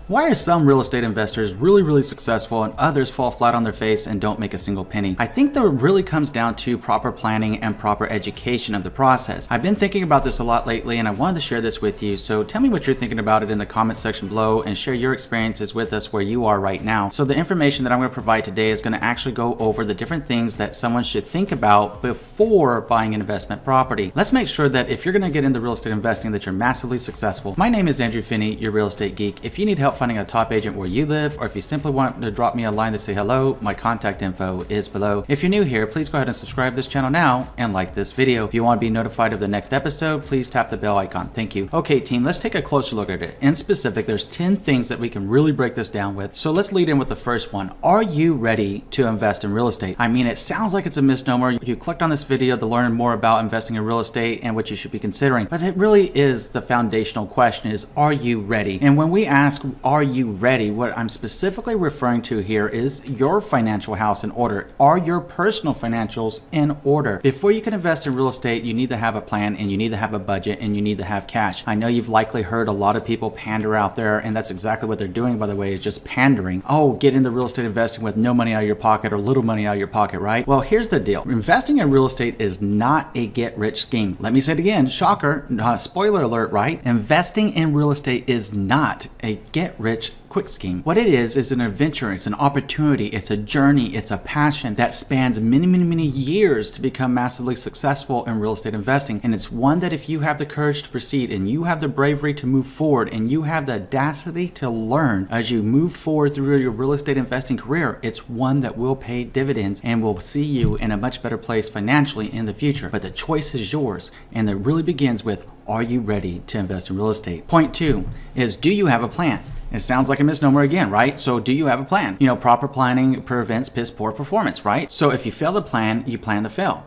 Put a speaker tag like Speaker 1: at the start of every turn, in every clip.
Speaker 1: Why are some real estate investors really successful and others fall flat on their face and don't make a single penny? I think that it really comes down to proper planning and proper education of the process. I've been thinking about this a lot lately and I wanted to share this with you, so tell me what you're thinking about it in the comment section below and share your experiences with us where you are right now. So the information that I'm going to provide today is going to actually go over the different things that someone should think about before buying an investment property. Let's make sure that if you're going to get into real estate investing that you're massively successful. My name is Andrew Finney, your real estate geek. If you need help finding a top agent where you live, or if you simply want to drop me a line to say hello, my contact info is below. If you're new here, please go ahead and subscribe to this channel now and like this video. If you want to be notified of the next episode, please tap the bell icon. Thank you. Okay team, let's take a closer look at it. In specific, there's 10 things that we can really break this down with. So let's lead in with the first one. Are you ready to invest in real estate? I mean, it sounds like it's a misnomer. You clicked on this video to learn more about investing in real estate and what you should be considering, but it really is the foundational question is, are you ready? And when we ask, are you ready? What I'm specifically referring to here is your financial house in order. Are your personal financials in order? Before you can invest in real estate, you need to have a plan and you need to have a budget and you need to have cash. I know you've likely heard a lot of people pander out there, and that's exactly what they're doing, by the way, is just pandering. Oh, get into real estate investing with no money out of your pocket or little money out of your pocket, right? Well, here's the deal. Investing in real estate is not a get-rich scheme. Let me say it again. Shocker. Spoiler alert, right? Investing in real estate is not a get-rich quick scheme. What it is an adventure, it's an opportunity, it's a journey, it's a passion that spans many years to become massively successful in real estate investing. And it's one that if you have the courage to proceed and you have the bravery to move forward and you have the audacity to learn as you move forward through your real estate investing career, it's one that will pay dividends and will see you in a much better place financially in the future. But the choice is yours, and it really begins with, are you ready to invest in real estate? Point 2 is, do you have a plan? It sounds like a misnomer again, right? So do you have a plan? You know, proper planning prevents piss poor performance, right? So if you fail to plan, you plan to fail.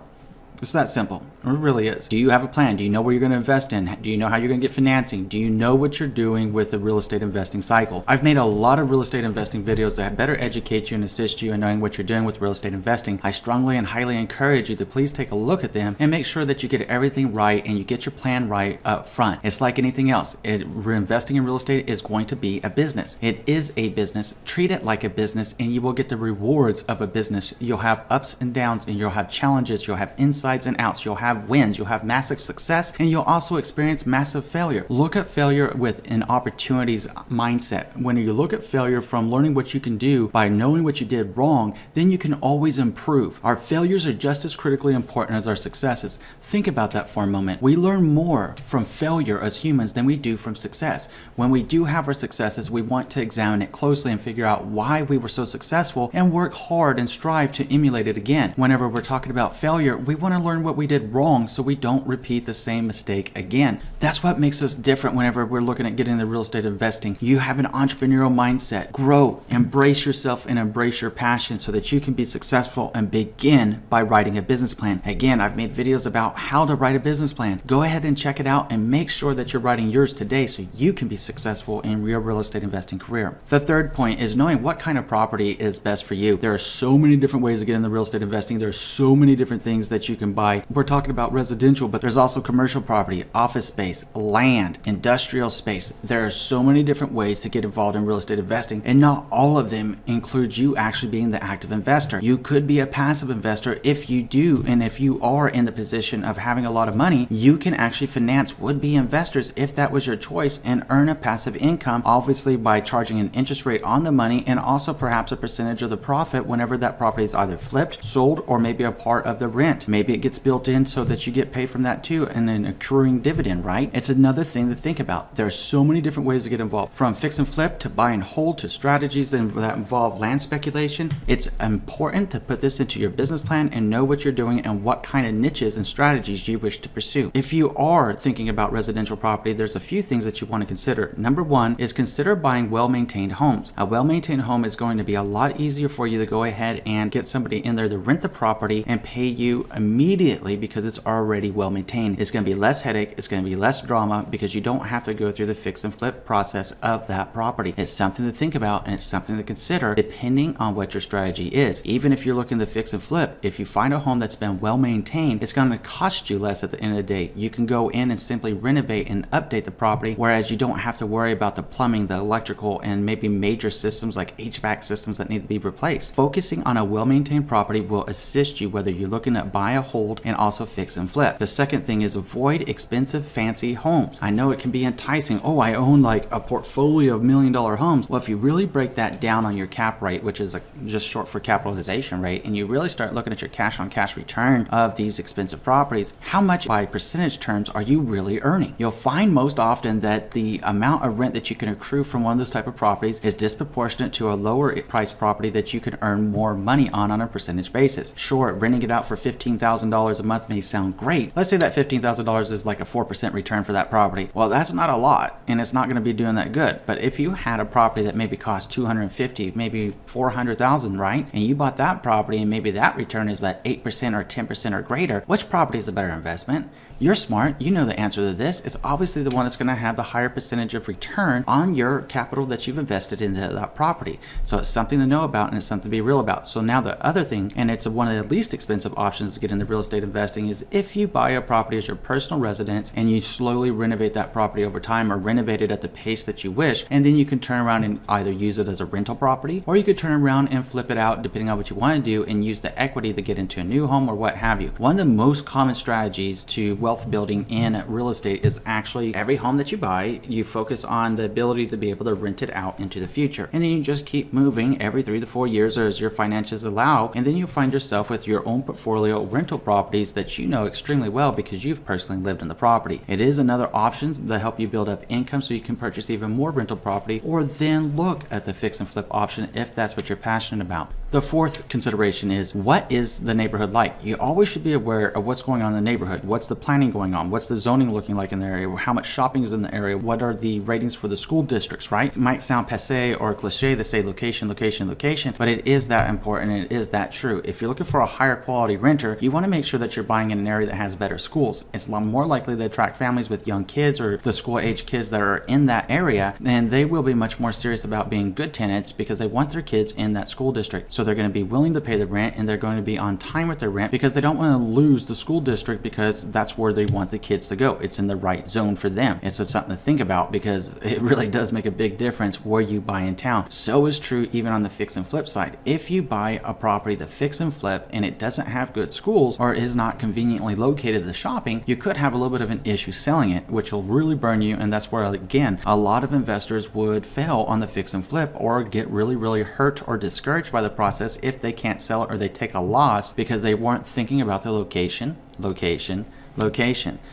Speaker 1: It's that simple. It really is. Do you have a plan? Do you know where you're going to invest in? Do you know how you're going to get financing? Do you know what you're doing with the real estate investing cycle? I've made a lot of real estate investing videos that better educate you and assist you in knowing what you're doing with real estate investing. I strongly and highly encourage you to please take a look at them and make sure that you get everything right and you get your plan right up front. It's like anything else. Investing in real estate is going to be a business. It is a business. Treat it like a business and you will get the rewards of a business. You'll have ups and downs and you'll have challenges. You'll have insights and outs. You'll have wins. You'll have massive success, and you'll also experience massive failure. Look at failure with an opportunities mindset. When you look at failure from learning what you can do by knowing what you did wrong, then you can always improve. Our failures are just as critically important as our successes. Think about that for a moment. We learn more from failure as humans than we do from success. When we do have our successes, we want to examine it closely and figure out why we were so successful and work hard and strive to emulate it again. Whenever we're talking about failure, we want to learn what we did wrong so we don't repeat the same mistake again. That's what makes us different whenever we're looking at getting into real estate investing. You have an entrepreneurial mindset. Grow, embrace yourself, and embrace your passion so that you can be successful and begin by writing a business plan. Again, I've made videos about how to write a business plan. Go ahead and check it out and make sure that you're writing yours today so you can be successful in your real estate investing career. The third point is knowing what kind of property is best for you. There are so many different ways to get into real estate investing. There's so many different things that you can buy. We're talking about residential, but there's also commercial property, office space, land, industrial space. There are so many different ways to get involved in real estate investing, and not all of them include you actually being the active investor. You could be a passive investor if you do, and if you are in the position of having a lot of money, you can actually finance would-be investors if that was your choice and earn a passive income, obviously by charging an interest rate on the money and also perhaps a percentage of the profit whenever that property is either flipped, sold, or maybe a part of the rent. Maybe it gets built in so that you get paid from that too, and an accruing dividend, right? It's another thing to think about. There are so many different ways to get involved, from fix and flip to buy and hold to strategies that involve land speculation. It's important to put this into your business plan and know what you're doing and what kind of niches and strategies you wish to pursue. If you are thinking about residential property, there's a few things that you want to consider. Number one is consider buying well-maintained homes. A well-maintained home is going to be a lot easier for you to go ahead and get somebody in there to rent the property and pay you immediately immediately because it's already well maintained. It's going to be less headache, it's going to be less drama because you don't have to go through the fix and flip process of that property. It's something to think about and it's something to consider depending on what your strategy is. Even if you're looking to fix and flip, if you find a home that's been well maintained, it's going to cost you less at the end of the day. You can go in and simply renovate and update the property, whereas you don't have to worry about the plumbing, the electrical, and maybe major systems like HVAC systems that need to be replaced. Focusing on a well-maintained property will assist you whether you're looking at buy, a hold, and also fix and flip. The second thing is avoid expensive, fancy homes. I know it can be enticing. Oh, I own like a portfolio of $1 million homes. Well, if you really break that down on your cap rate, which is just short for capitalization rate, and you really start looking at your cash on cash return of these expensive properties, how much by percentage terms are you really earning? You'll find most often that the amount of rent that you can accrue from one of those type of properties is disproportionate to a lower price property that you can earn more money on a percentage basis. Sure, renting it out for $15,000 a month may sound great. Let's say that $15,000 is like a 4% return for that property. Well, that's not a lot, and it's not going to be doing that good. But if you had a property that maybe cost $250,000, maybe $400,000, right? And you bought that property and maybe that return is that 8% or 10% or greater, which property is a better investment? You're smart. You know the answer to this. It's obviously the one that's going to have the higher percentage of return on your capital that you've invested into that property. So it's something to know about and it's something to be real about. So now the other thing, and it's one of the least expensive options to get into real estate investing, is if you buy a property as your personal residence and you slowly renovate that property over time or renovate it at the pace that you wish, and then you can turn around and either use it as a rental property or you could turn around and flip it out depending on what you want to do and use the equity to get into a new home or what have you. One of the most common strategies to wealth building in real estate is actually every home that you buy, you focus on the ability to be able to rent it out into the future. And then you just keep moving every 3 to 4 years or as your finances allow. And then you'll find yourself with your own portfolio of rental properties that you know extremely well because you've personally lived in the property. It is another option to help you build up income so you can purchase even more rental property or then look at the fix and flip option if that's what you're passionate about. The fourth consideration is, what is the neighborhood like? You always should be aware of what's going on in the neighborhood. What's the planning going on? What's the zoning looking like in the area? How much shopping is in the area? What are the ratings for the school districts, right? It might sound passe or cliche to say location, location, location, but it is that important and it is that true. If you're looking for a higher quality renter, you want to make sure that you're buying in an area that has better schools. It's a lot more likely to attract families with young kids or the school age kids that are in that area, and they will be much more serious about being good tenants because they want their kids in that school district. So they're going to be willing to pay the rent and they're going to be on time with their rent because they don't want to lose the school district because that's where they want the kids to go. It's in the right zone for them. It's just something to think about because it really does make a big difference where you buy in town. So is true even on the fix and flip side. If you buy a property that fix and flip and it doesn't have good schools or is not conveniently located to shopping, you could have a little bit of an issue selling it, which will really burn you. And that's where, again, a lot of investors would fail on the fix and flip or get really, really hurt or discouraged by the process if they can't sell it or they take a loss because they weren't thinking about the location.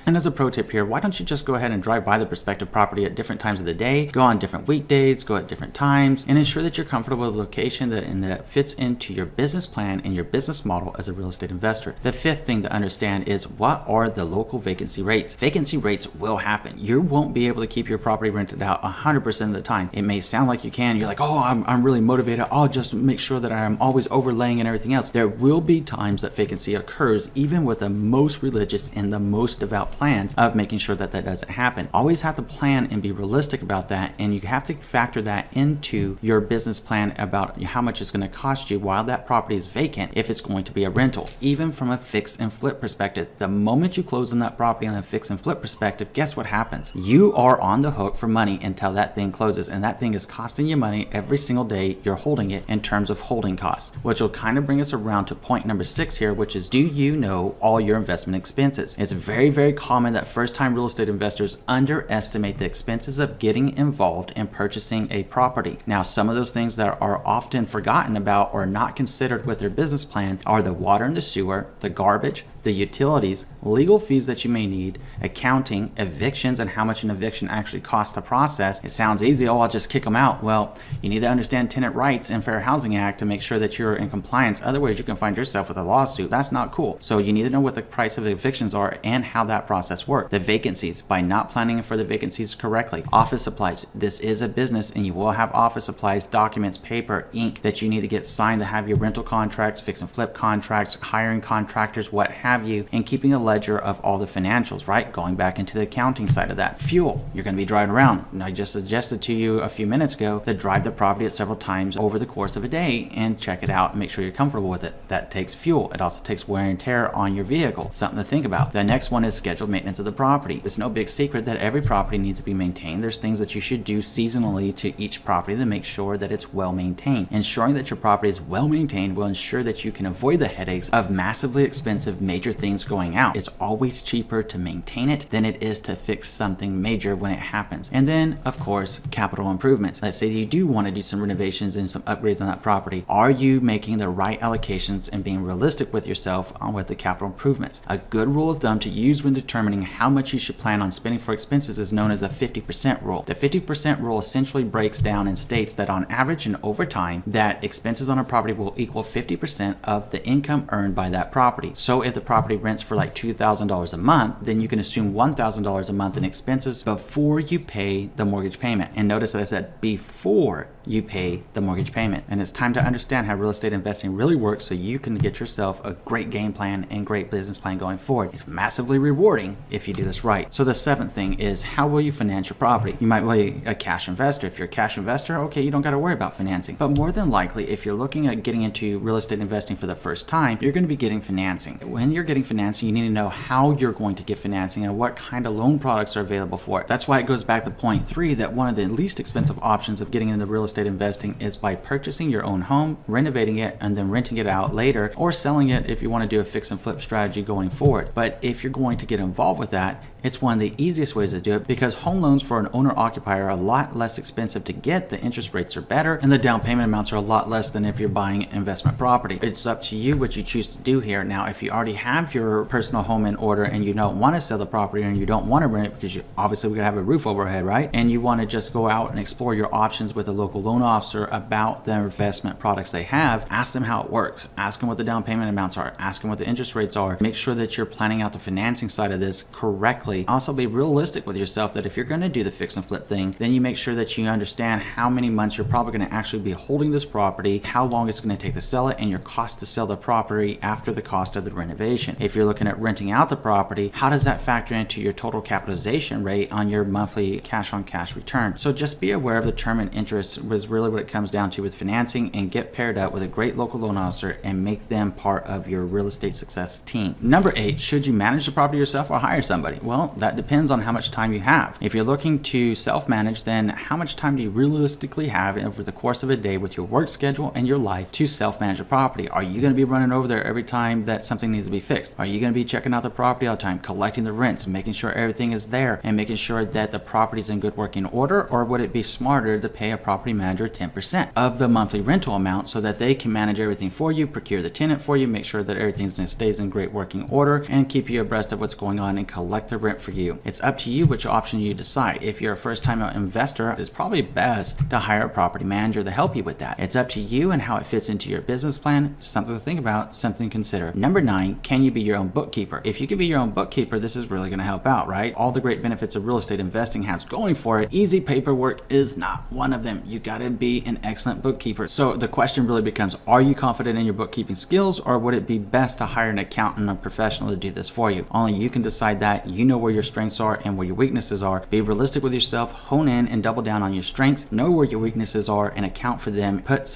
Speaker 1: And as a pro tip here, why don't you just go ahead and drive by the prospective property at different times of the day, go on different weekdays, go at different times, and ensure that you're comfortable with the location that fits into your business plan and your business model as a real estate investor. The fifth thing to understand is, what are the local vacancy rates? Vacancy rates will happen. You won't be able to keep your property rented out 100% of the time. It may sound like you can. You're like, oh, I'm really motivated. I'll just make sure that I'm always overlaying and everything else. There will be times that vacancy occurs even with the most religious and the most devout plans of making sure that that doesn't happen. Always have to plan and be realistic about that, and you have to factor that into your business plan about how much it's going to cost you while that property is vacant if it's going to be a rental. Even from a fix and flip perspective, the moment you close on that property on a fix and flip perspective, guess what happens? You are on the hook for money until that thing closes, and that thing is costing you money every single day you're holding it in terms of holding costs, which will kind of bring us around to point number 6 here, which is, do you know all your investment expenses? It's very, very common that first-time real estate investors underestimate the expenses of getting involved in purchasing a property. Now, some of those things that are often forgotten about or not considered with their business plan are the water and the sewer, the garbage, the utilities, legal fees that you may need, accounting, evictions, and how much an eviction actually costs to process. It sounds easy, oh, I'll just kick them out. Well, you need to understand tenant rights and Fair Housing Act to make sure that you're in compliance. Otherwise, you can find yourself with a lawsuit. That's not cool. So you need to know what the price of evictions are are and how that process works. The vacancies, by not planning for the vacancies correctly. Office supplies, this is a business and you will have office supplies, documents, paper, ink that you need to get signed to have your rental contracts, fix and flip contracts, hiring contractors, what have you, and keeping a ledger of all the financials, right? Going back into the accounting side of that. Fuel, you're going to be driving around. And I just suggested to you a few minutes ago to drive the property at several times over the course of a day and check it out and make sure you're comfortable with it. That takes fuel. It also takes wear and tear on your vehicle. Something to think about. The next one is scheduled maintenance of the property. It's no big secret that every property needs to be maintained. There's things that you should do seasonally to each property to make sure that it's well maintained. Ensuring that your property is well maintained will ensure that you can avoid the headaches of massively expensive major things going out. It's always cheaper to maintain it than it is to fix something major when it happens. And then, of course, capital improvements. Let's say you do want to do some renovations and some upgrades on that property. Are you making the right allocations and being realistic with yourself on with the capital improvements? A good rule of thumb to use when determining how much you should plan on spending for expenses is known as a 50% rule. The 50% rule essentially breaks down and states that on average and over time, that expenses on a property will equal 50% of the income earned by that property. So if the property rents for like $2,000 a month, then you can assume $1,000 a month in expenses before you pay the mortgage payment. And notice that I said before you pay the mortgage payment. And it's time to understand how real estate investing really works so you can get yourself a great game plan and great business plan going forward. It's massively rewarding if you do this right. So the seventh thing is, how will you finance your property? You might be a cash investor. If you're a cash investor, okay, you don't got to worry about financing. But more than likely, if you're looking at getting into real estate investing for the first time, you're going to be getting financing. When you're getting financing, you need to know how you're going to get financing and what kind of loan products are available for it. That's why it goes back to point 3 that one of the least expensive options of getting into real estate investing is by purchasing your own home, renovating it, and then renting it out later, or selling it if you want to do a fix and flip strategy going forward. But if you're going to get involved with that, it's one of the easiest ways to do it because home loans for an owner-occupier are a lot less expensive to get, the interest rates are better, and the down payment amounts are a lot less than if you're buying investment property. It's up to you what you choose to do here. Now, if you already have your personal home in order and you don't want to sell the property and you don't want to rent it because you obviously we're gonna have a roof over our head, right? And you want to just go out and explore your options with a local loan officer about the investment products they have, ask them how it works, ask them what the down payment amounts are, ask them what the interest rates are, make sure that you're planning out the financing side of this correctly. Also be realistic with yourself that if you're going to do the fix and flip thing, then you make sure that you understand how many months you're probably going to actually be holding this property, how long it's going to take to sell it, and your cost to sell the property after the cost of the renovation. If you're looking at renting out the property, how does that factor into your total capitalization rate on your monthly cash on cash return? So just be aware of the term and interest was really what it comes down to with financing, and get paired up with a great local loan officer and make them part of your real estate success team. Number 8, should you manage the property yourself or hire somebody? Well, that depends on how much time you have. If you're looking to self-manage, then how much time do you realistically have over the course of a day with your work schedule and your life to self-manage a property? Are you going to be running over there every time that something needs to be fixed? Are you going to be checking out the property all the time, collecting the rents, making sure everything is there, and making sure that the property is in good working order? Or would it be smarter to pay a property manager 10% of the monthly rental amount so that they can manage everything for you, procure the tenant for you, make sure that everything stays in great working order, and keep you abreast of what's going on and collect the rent for you? It's up to you which option you decide. If you're a first-time investor, it's probably best to hire a property manager to help you with that. It's up to you and how it fits into your business plan. Something to think about, something to consider. Number 9, can you be your own bookkeeper? If you can be your own bookkeeper, this is really going to help out, right? All the great benefits of real estate investing has going for it. Easy paperwork is not one of them. You got to be an excellent bookkeeper. So the question really becomes, are you confident in your bookkeeping skills, or would it be best to hire an accountant or professional to do this for you? Only you can decide that. You know where your strengths are and where your weaknesses are. Be realistic with yourself, hone in and double down on your strengths, know where your weaknesses are and account for them. Put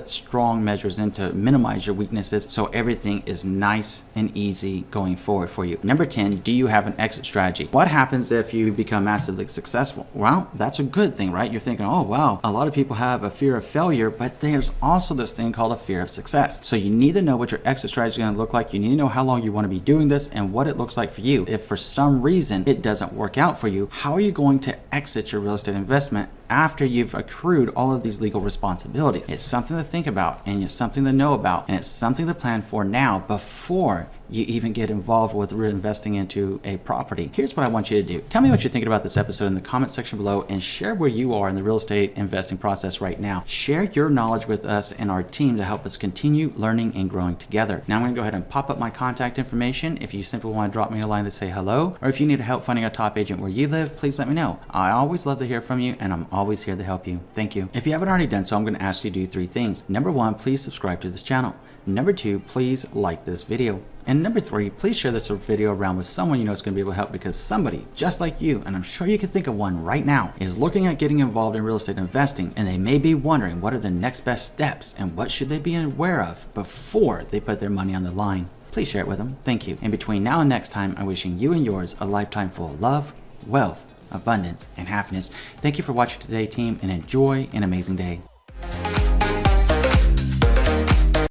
Speaker 1: strong measures in to minimize your weaknesses so everything is nice and easy going forward for you. Number 10, do you have an exit strategy? What happens if you become massively successful? Well, that's a good thing, right? You're thinking, oh wow, a lot of people have a fear of failure, but there's also this thing called a fear of success. So you need to know what your exit strategy is going to look like. You need to know how long you want to be doing this and what it looks like for you. If for some reason it doesn't work out for you, how are you going to exit your real estate investment after you've accrued all of these legal responsibilities. It's something to think about, and it's something to know about, and it's something to plan for now before you even get involved with reinvesting into a property. Here's what I want you to do. Tell me what you're thinking about this episode in the comment section below, and share where you are in the real estate investing process right now. Share your knowledge with us and our team to help us continue learning and growing together. Now I'm going to go ahead and pop up my contact information. If you simply want to drop me a line to say hello, or if you need help finding a top agent where you live, please let me know. I always love to hear from you, and I'm always here to help you. Thank you. If you haven't already done so, I'm going to ask you to do 3 things. Number 1, please subscribe to this channel. Number 2, please like this video. And number 3, please share this video around with someone you know is going to be able to help, because somebody just like you, and I'm sure you can think of one right now, is looking at getting involved in real estate investing, and they may be wondering what are the next best steps and what should they be aware of before they put their money on the line. Please share it with them. Thank you. And between now and next time, I'm wishing you and yours a lifetime full of love, wealth, abundance, and happiness. Thank you for watching today, team, and enjoy an amazing day.